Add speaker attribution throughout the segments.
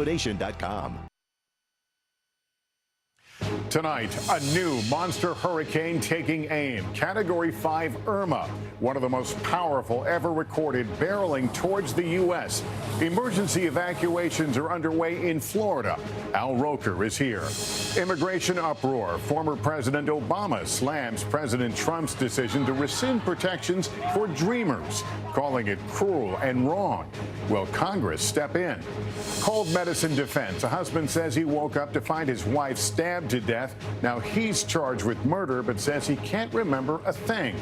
Speaker 1: Nation.com.
Speaker 2: Tonight, a new monster hurricane taking aim. Category 5 Irma, one of the most powerful ever recorded, barreling towards the U.S. Emergency evacuations are underway in Florida. Al Roker is here. Immigration uproar. Former President Obama slams President Trump's decision to rescind protections for Dreamers, calling it cruel and wrong. Will Congress step in? Cold medicine defense. A husband says he woke up to find his wife stabbed to death. Now he's charged with murder, but says he can't remember a thing.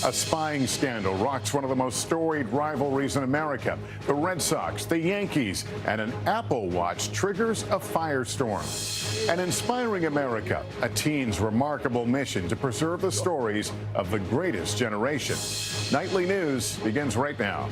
Speaker 2: A spying scandal rocks one of the most storied rivalries in America. The Red Sox, the Yankees, and an Apple Watch triggers a firestorm. And inspiring America, a teen's remarkable mission to preserve the stories of the greatest generation. Nightly News begins right now.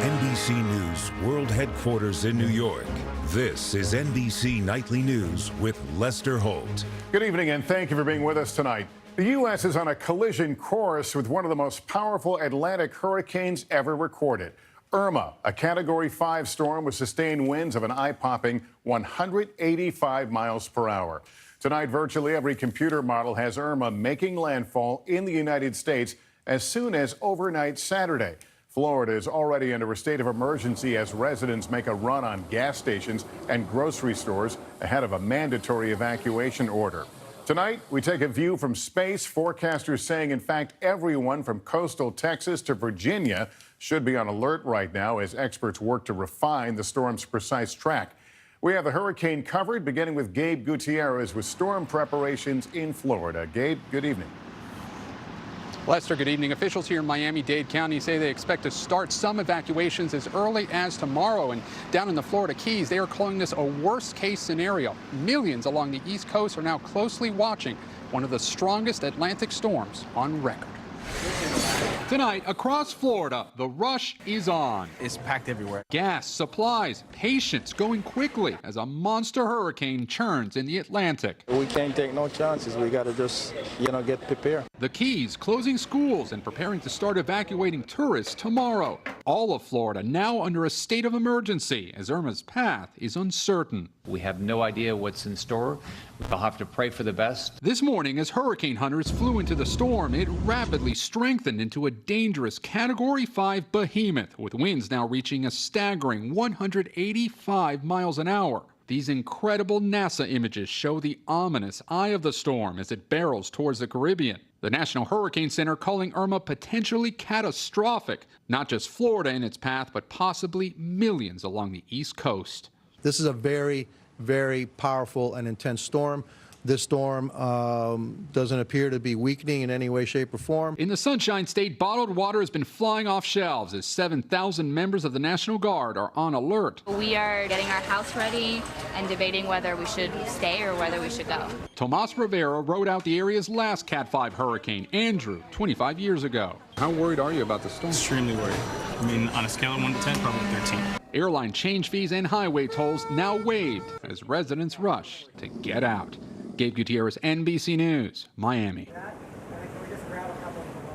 Speaker 3: NBC News World Headquarters in New York. This is NBC Nightly News with Lester Holt.
Speaker 2: Good evening, and thank you for being with us tonight. The U.S. is on a collision course with one of the most powerful Atlantic hurricanes ever recorded. Irma, a Category 5 storm with sustained winds of an eye-popping 185 miles per hour. Tonight, virtually every computer model has Irma making landfall in the United States as soon as overnight Saturday. Florida is already under a state of emergency as residents make a run on gas stations and grocery stores ahead of a mandatory evacuation order. Tonight, we take a view from space, forecasters saying, in fact, everyone from coastal Texas to Virginia should be on alert right now as experts work to refine the storm's precise track. We have the hurricane covered, beginning with Gabe Gutierrez with storm preparations in Florida. Gabe, good evening.
Speaker 4: Lester, good evening. Officials here in Miami-Dade County say they expect to start some evacuations as early as tomorrow. And down in the Florida Keys, they are calling this a worst-case scenario. Millions along the East Coast are now closely watching one of the strongest Atlantic storms on record. Tonight, across Florida, the rush is on.
Speaker 5: It's packed everywhere.
Speaker 4: Gas, supplies, patience going quickly as a monster hurricane churns in the Atlantic.
Speaker 5: We can't take no chances. We got to just, get prepared.
Speaker 4: The Keys closing schools and preparing to start evacuating tourists tomorrow. All of Florida now under a state of emergency as Irma's path is uncertain.
Speaker 6: We have no idea what's in store. We'll have to pray for the best.
Speaker 4: This morning, as hurricane hunters flew into the storm, it rapidly strengthened into a dangerous Category 5 behemoth, with winds now reaching a staggering 185 miles an hour. These incredible NASA images show the ominous eye of the storm as it barrels towards the Caribbean. The National Hurricane Center calling Irma potentially catastrophic, not just Florida in its path, but possibly millions along the East Coast.
Speaker 7: This is a very, very powerful and intense storm. This storm doesn't appear to be weakening in any way, shape, or form.
Speaker 4: In the Sunshine State, bottled water has been flying off shelves as 7,000 members of the National Guard are on alert.
Speaker 8: We are getting our house ready and debating whether we should stay or whether we should go.
Speaker 4: Tomas Rivera rode out the area's last Cat 5 hurricane, Andrew, 25 years ago. How worried are you about the storm?
Speaker 9: Extremely worried. I mean, on a scale of 1 to 10, probably 13.
Speaker 4: Airline change fees and highway tolls now waived as residents rush to get out. Gabe Gutierrez, NBC News, Miami.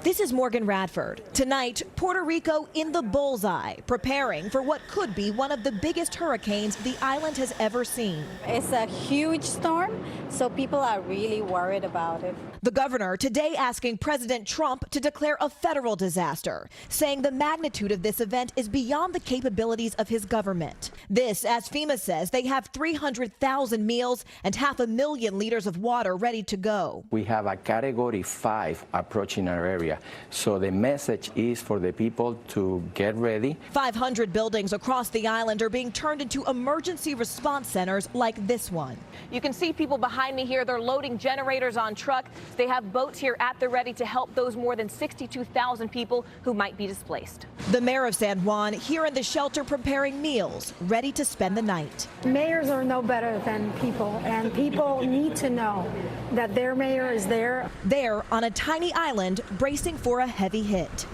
Speaker 10: This is Morgan Radford. Tonight, Puerto Rico in the bullseye, preparing for what could be one of the biggest hurricanes the island has ever seen.
Speaker 11: It's a huge storm, so people are really worried about it.
Speaker 10: The governor today asking President Trump to declare a federal disaster, saying the magnitude of this event is beyond the capabilities of his government. This, as FEMA says, they have 300,000 meals and 500,000 liters of water ready to go.
Speaker 12: We have a Category 5 approaching our area, so the message is for the people to get ready.
Speaker 10: 500 buildings across the island are being turned into emergency response centers like this one.
Speaker 13: You can see people behind me here. They're loading generators on trucks. They have boats here at the ready to help those more than 62,000 people who might be displaced.
Speaker 10: The mayor of San Juan here in the shelter preparing meals, ready to spend the night.
Speaker 14: Mayors are no better than people, and people need to know that their mayor is there.
Speaker 10: There on a tiny island, bracing for a heavy hit.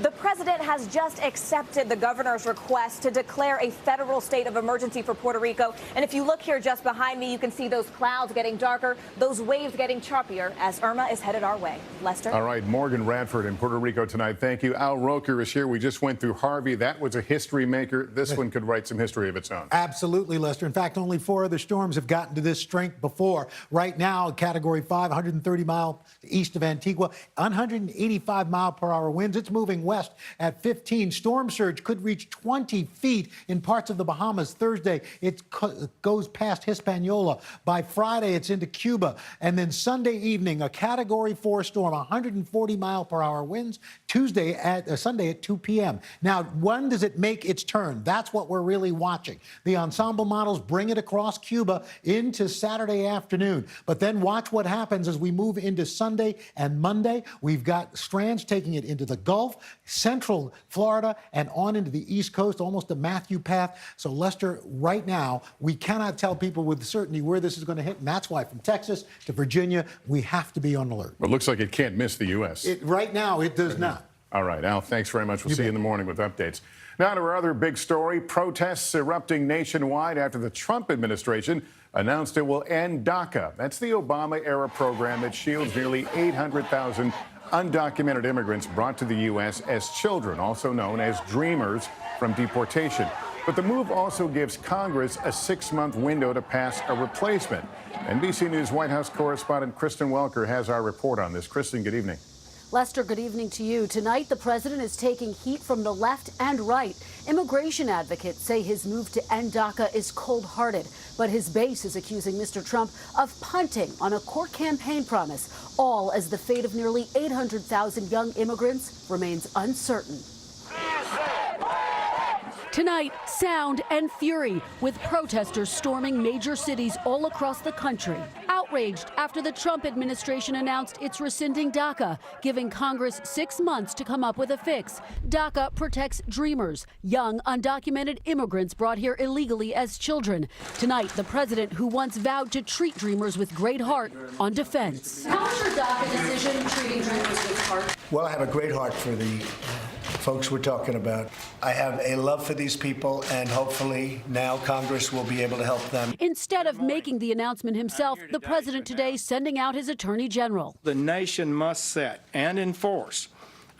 Speaker 13: The president has just accepted the governor's request to declare a federal state of emergency for Puerto Rico. And if you look here just behind me, you can see those clouds getting darker, those waves getting choppier as Irma is headed our way. Lester?
Speaker 2: All right, Morgan Radford in Puerto Rico tonight. Thank you. Al Roker is here. We just went through Harvey. That was a history maker. This one could write some history of its own.
Speaker 1: Absolutely, Lester. In fact, only 4 other storms have gotten to this strength before. Right now, Category 5, 130 mile east of Antigua, 185 mile per hour winds. It's moving west at 15. Storm surge could reach 20 feet in parts of the Bahamas. Thursday, it goes past Hispaniola. By Friday, it's into Cuba. And then Sunday evening, a Category 4 storm, 140 mile per hour winds. Sunday at 2 p.m. Now, when does it make its turn? That's what we're really watching. The ensemble models bring it across Cuba into Saturday afternoon. But then watch what happens as we move into Sunday and Monday. We've got strands taking it into the Gulf, central Florida, and on into the East Coast, almost a Matthew path. So, Lester, right now, we cannot tell people with certainty where this is going to hit, and that's why from Texas to Virginia, we have to be on alert.
Speaker 2: It looks like it can't miss the U.S.
Speaker 1: Right now, it does not.
Speaker 2: All right, Al, thanks very much. We'll see you in the morning with updates. Now to our other big story, protests erupting nationwide after the Trump administration announced it will end DACA. That's the Obama-era program that shields nearly 800,000 undocumented immigrants brought to the U.S. as children, also known as dreamers, from deportation. But the move also gives Congress a 6-month window to pass a replacement. NBC News White House correspondent Kristen Welker has our report on this. Kristen, good evening.
Speaker 15: Lester, good evening to you. Tonight, the president is taking heat from the left and right. Immigration advocates say his move to end DACA is cold-hearted, but his base is accusing Mr. Trump of punting on a court campaign promise, all as the fate of nearly 800,000 young immigrants remains uncertain. Tonight, sound and fury, with protesters storming major cities all across the country. Outraged after the Trump administration announced it's rescinding DACA, giving Congress 6 months to come up with a fix. DACA protects dreamers, young undocumented immigrants brought here illegally as children. Tonight, the president, who once vowed to treat dreamers with great heart, on defense. How is your DACA decision treating dreamers with heart?
Speaker 16: Well, I have a great heart for the folks we're talking about. I have a love for these people, and hopefully now Congress will be able to help them.
Speaker 15: Instead of making the announcement himself, the president today sending out his attorney general.
Speaker 17: The nation must set and enforce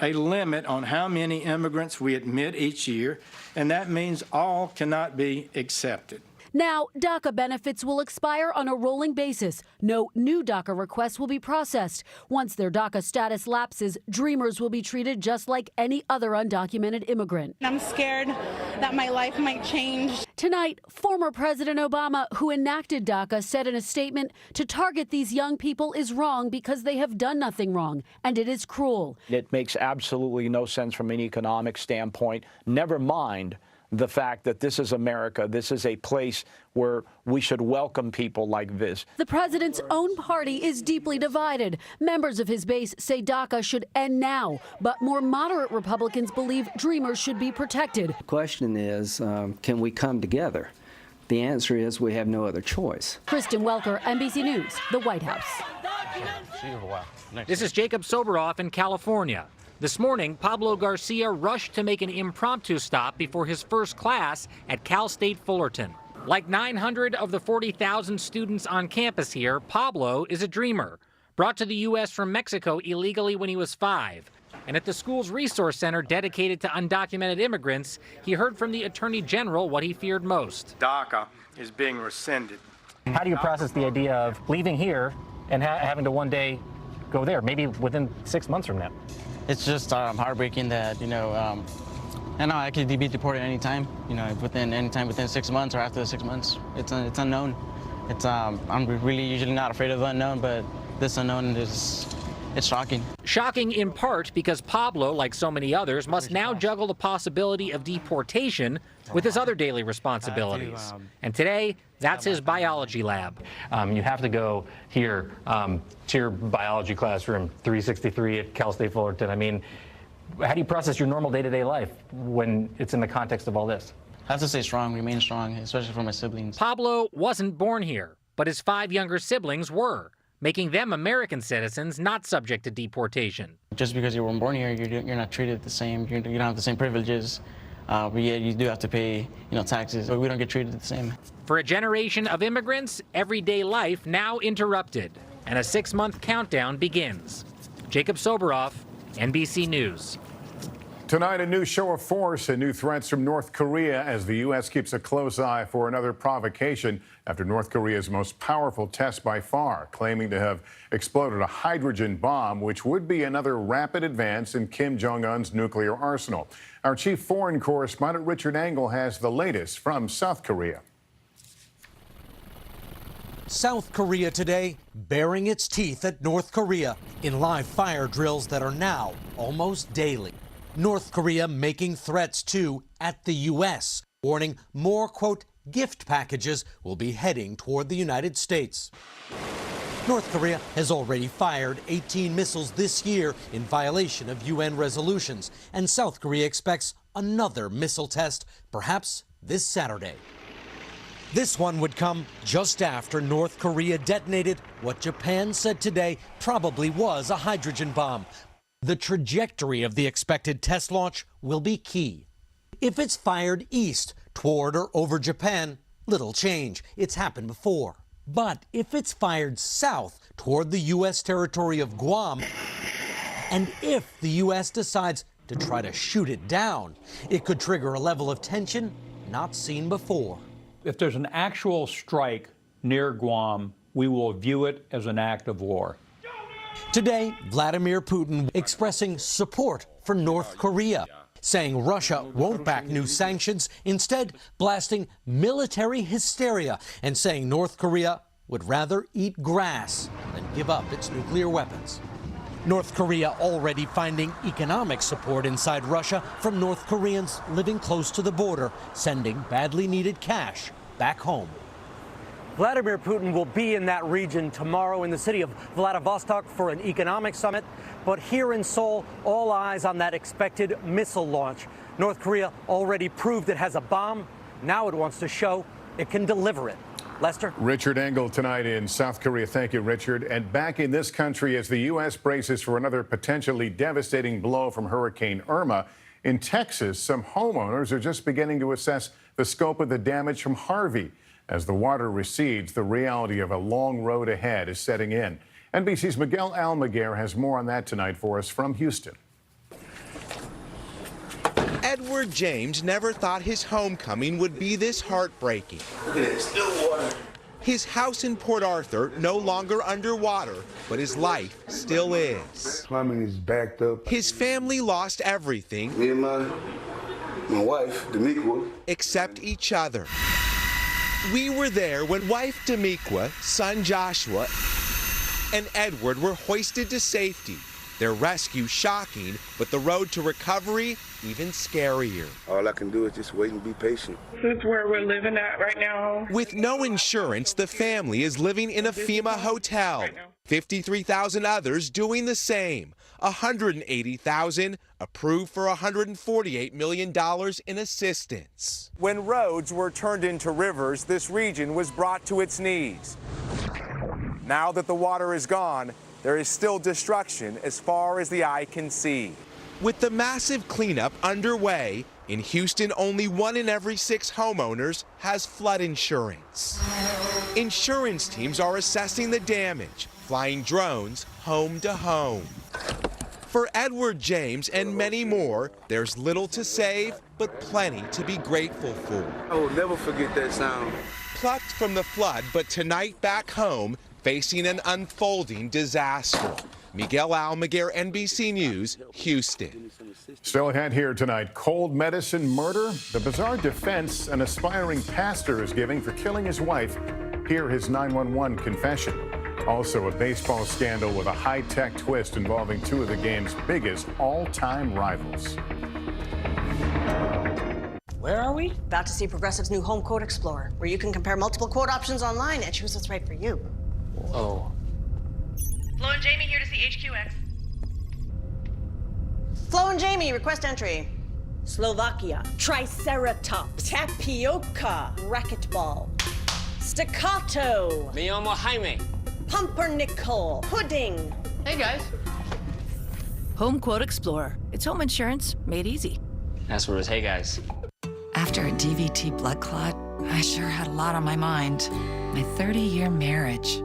Speaker 17: a limit on how many immigrants we admit each year, and that means all cannot be accepted.
Speaker 15: Now, DACA benefits will expire on a rolling basis. No new DACA requests will be processed. Once their DACA status lapses, dreamers will be treated just like any other undocumented immigrant.
Speaker 18: I'm scared that my life might change.
Speaker 15: Tonight, former President Obama, who enacted DACA, said in a statement, to target these young people is wrong because they have done nothing wrong, and it is cruel.
Speaker 19: It makes absolutely no sense from an economic standpoint, never mind the fact that this is America. This is a place where we should welcome people like this.
Speaker 15: The president's own party is deeply divided. Members of his base say DACA should end now, but more moderate Republicans believe dreamers should be protected.
Speaker 20: The question is, can we come together? The answer is we have no other choice.
Speaker 15: Kristen Welker, NBC News, the White House.
Speaker 21: This is Jacob Soboroff in California. This morning, Pablo Garcia rushed to make an impromptu stop before his first class at Cal State Fullerton. Like 900 of the 40,000 students on campus here, Pablo is a dreamer, brought to the U.S. from Mexico illegally when he was 5. And at the school's resource center dedicated to undocumented immigrants, he heard from the Attorney General what he feared most.
Speaker 17: DACA is being rescinded.
Speaker 22: How do you process the idea of leaving here and having to one day go there, maybe within 6 months from now?
Speaker 23: It's just heartbreaking that, I know I could be deported anytime, within 6 months or after the 6 months. It's unknown. I'm really usually not afraid of the unknown, but this unknown it's shocking.
Speaker 21: Shocking in part because Pablo, like so many others, must now juggle the possibility of deportation with his other daily responsibilities. And today, that's his biology lab.
Speaker 22: You have to go here to your biology classroom, 363 at Cal State Fullerton. I mean, how do you process your normal day-to-day life when it's in the context of all this?
Speaker 23: I have to stay strong, remain strong, especially for my siblings.
Speaker 21: Pablo wasn't born here, but his 5 younger siblings were. making them American citizens not subject to deportation.
Speaker 23: Just because you were born here, you're not treated the same. You don't have the same privileges. But yet you do have to pay, taxes. But we don't get treated the same.
Speaker 21: For a generation of immigrants, everyday life now interrupted, and a 6-month countdown begins. Jacob Soboroff, NBC News.
Speaker 2: Tonight, a new show of force and new threats from North Korea as the U.S. keeps a close eye for another provocation after North Korea's most powerful test by far, claiming to have exploded a hydrogen bomb, which would be another rapid advance in Kim Jong-un's nuclear arsenal. Our chief foreign correspondent, Richard Engel, has the latest from South Korea.
Speaker 3: South Korea today baring its teeth at North Korea in live fire drills that are now almost daily. North Korea making threats, too, at the U.S., warning more, quote, gift packages will be heading toward the United States. North Korea has already fired 18 missiles this year in violation of UN resolutions, and South Korea expects another missile test, perhaps this Saturday. This one would come just after North Korea detonated what Japan said today probably was a hydrogen bomb. The trajectory of the expected test launch will be key. If it's fired east, toward or over Japan, little change. It's happened before. But if it's fired south, toward the U.S. territory of Guam, and if the U.S. decides to try to shoot it down, it could trigger a level of tension not seen before.
Speaker 5: If there's an actual strike near Guam, we will view it as an act of war.
Speaker 3: Today, Vladimir Putin expressing support for North Korea, saying Russia won't back new sanctions, instead blasting military hysteria and saying North Korea would rather eat grass than give up its nuclear weapons. North Korea already finding economic support inside Russia from North Koreans living close to the border, sending badly needed cash back home.
Speaker 6: Vladimir Putin will be in that region tomorrow in the city of Vladivostok for an economic summit. But here in Seoul, all eyes on that expected missile launch. North Korea already proved it has a bomb. Now it wants to show it can deliver it. Lester?
Speaker 2: Richard Engel tonight in South Korea. Thank you, Richard. And back in this country as the U.S. braces for another potentially devastating blow from Hurricane Irma. In Texas, some homeowners are just beginning to assess the scope of the damage from Harvey. As the water recedes, the reality of a long road ahead is setting in. NBC's Miguel Almaguer has more on that tonight for us from Houston.
Speaker 24: Edward James never thought his homecoming would be this heartbreaking.
Speaker 25: Look at this, still water.
Speaker 24: His house in Port Arthur no longer underwater, but his life still is.
Speaker 25: Plumbing is backed up.
Speaker 24: His family lost everything.
Speaker 25: Me and my wife, Demiqua.
Speaker 24: Except each other. We were there when wife Demiqua, son Joshua, and Edward were hoisted to safety. Their rescue shocking, but the road to recovery even scarier.
Speaker 25: All I can do is just wait and be patient.
Speaker 18: This is where we're living at right now.
Speaker 24: With no insurance, the family is living in a FEMA hotel. 53,000 others doing the same. 180,000 approved for $148 million in assistance. When roads were turned into rivers, this region was brought to its knees. Now that the water is gone, there is still destruction as far as the eye can see. With the massive cleanup underway, in Houston, only 1 in every 6 homeowners has flood insurance. Insurance teams are assessing the damage, flying drones home to home. For Edward James and many more, there's little to save, but plenty to be grateful for.
Speaker 25: I will never forget that sound.
Speaker 24: Plucked from the flood, but tonight back home, facing an unfolding disaster. Miguel Almaguer, NBC News, Houston.
Speaker 2: Still ahead here tonight, cold medicine murder, the bizarre defense an aspiring pastor is giving for killing his wife. Hear his 911 confession. Also, a baseball scandal with a high-tech twist involving 2 of the game's biggest all-time rivals.
Speaker 26: Where are we? About to see Progressive's new Home Quote Explorer, where you can compare multiple quote options online and choose what's right for you. Oh.
Speaker 18: Flo and Jamie here to see HQX.
Speaker 26: Flo and Jamie, request entry. Slovakia, Triceratops, Tapioca, Racquetball, Staccato.
Speaker 27: Me llamo Jaime.
Speaker 26: pumpernickel, pudding.
Speaker 18: Hey guys.
Speaker 4: Home Quote Explorer. It's home insurance made easy.
Speaker 7: That's what it is. Hey guys.
Speaker 8: After a DVT blood clot, I sure had a lot on my mind. My 30-year marriage.